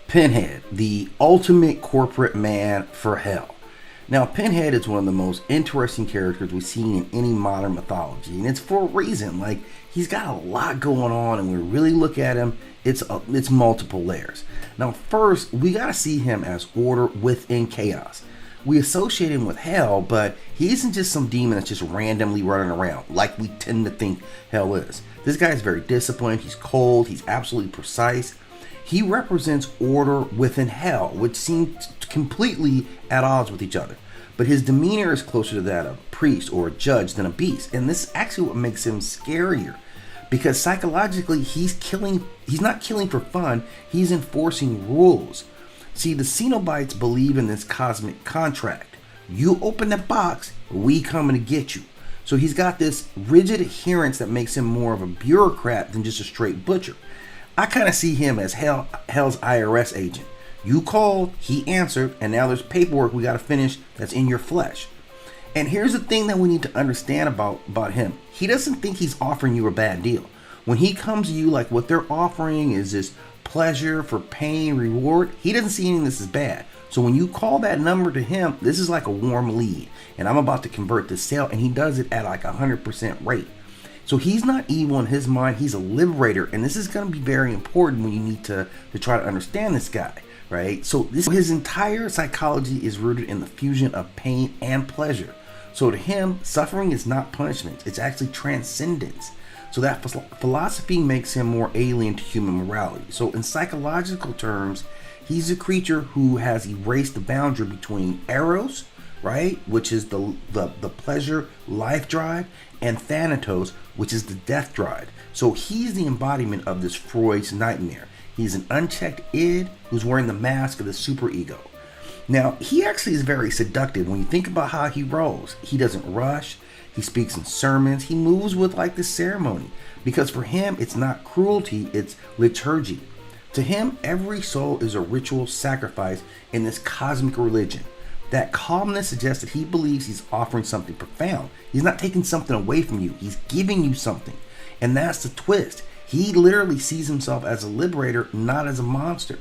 Pinhead, the ultimate corporate man for hell. Now, Pinhead is one of the most interesting characters we've seen in any modern mythology, and it's for a reason. Like, he's got a lot going on, and when we really look at him, it's multiple layers. Now, first, we gotta see him as order within chaos. We associate him with hell, but he isn't just some demon that's just randomly running around like we tend to think hell is. This guy is very disciplined, he's cold, he's absolutely precise. He represents order within hell, which seems completely at odds with each other. But his demeanor is closer to that of a priest or a judge than a beast. And this is actually what makes him scarier. Because psychologically, he's not killing for fun, he's enforcing rules. See, the Cenobites believe in this cosmic contract. You open the box, we coming to get you. So he's got this rigid adherence that makes him more of a bureaucrat than just a straight butcher. I kind of see him as hell's IRS agent. You called, he answered, and now there's paperwork we got to finish that's in your flesh. And here's the thing that we need to understand about him. He doesn't think he's offering you a bad deal. When he comes to you, like what they're offering is this pleasure for pain reward, he doesn't see any of this as bad. So when you call that number to him, this is like a warm lead. And I'm about to convert this sale, and he does it at like 100% rate. So he's not evil in his mind, he's a liberator, and this is going to be very important when you need to try to understand this guy, right? So his entire psychology is rooted in the fusion of pain and pleasure. So to him, suffering is not punishment, it's actually transcendence. So that philosophy makes him more alien to human morality. So in psychological terms, he's a creature who has erased the boundary between eros, right, which is the pleasure life drive, and thanatos, which is the death drive. So he's the embodiment of this Freud's nightmare. He's an unchecked id who's wearing the mask of the superego. Now, he actually is very seductive when you think about how he rolls. He doesn't rush, he speaks in sermons, he moves with like this ceremony, because for him it's not cruelty, it's liturgy. To him, every soul is a ritual sacrifice in this cosmic religion. That calmness suggests that he believes he's offering something profound. He's not taking something away from you, he's giving you something. And that's the twist. He literally sees himself as a liberator, not as a monster.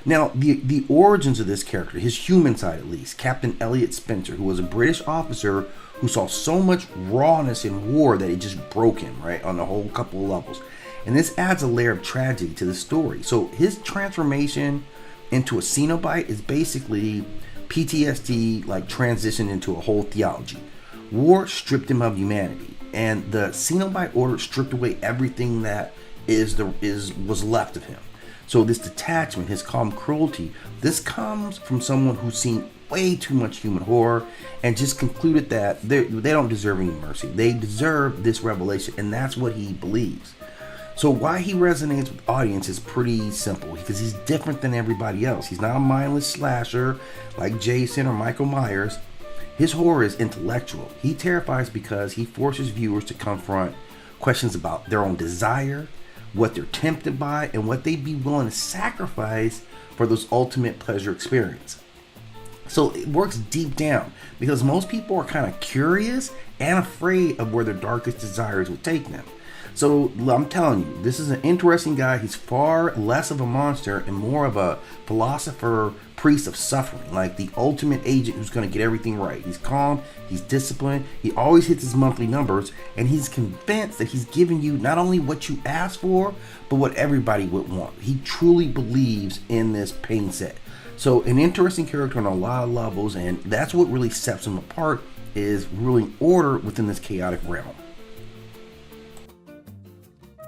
Now, the origins of this character, his human side at least, Captain Elliott Spencer, who was a British officer who saw so much rawness in war that it just broke him, right, on a whole couple of levels. And this adds a layer of tragedy to the story. So his transformation into a Cenobite is basically PTSD, like transitioned into a whole theology. War stripped him of humanity, and the Cenobite order stripped away everything that was left of him. So this detachment, his calm cruelty, this comes from someone who's seen way too much human horror and just concluded that they don't deserve any mercy. They deserve this revelation, and that's what he believes. So why he resonates with audience is pretty simple, because he's different than everybody else. He's not a mindless slasher like Jason or Michael Myers. His horror is intellectual. He terrifies because he forces viewers to confront questions about their own desire, what they're tempted by, and what they'd be willing to sacrifice for this ultimate pleasure experience. So it works deep down because most people are kind of curious and afraid of where their darkest desires would take them. So I'm telling you, this is an interesting guy. He's far less of a monster and more of a philosopher, priest of suffering, like the ultimate agent who's going to get everything right. He's calm, he's disciplined, he always hits his monthly numbers, and he's convinced that he's giving you not only what you asked for, but what everybody would want. He truly believes in this pain set. So an interesting character on a lot of levels, and that's what really sets him apart, is ruling order within this chaotic realm.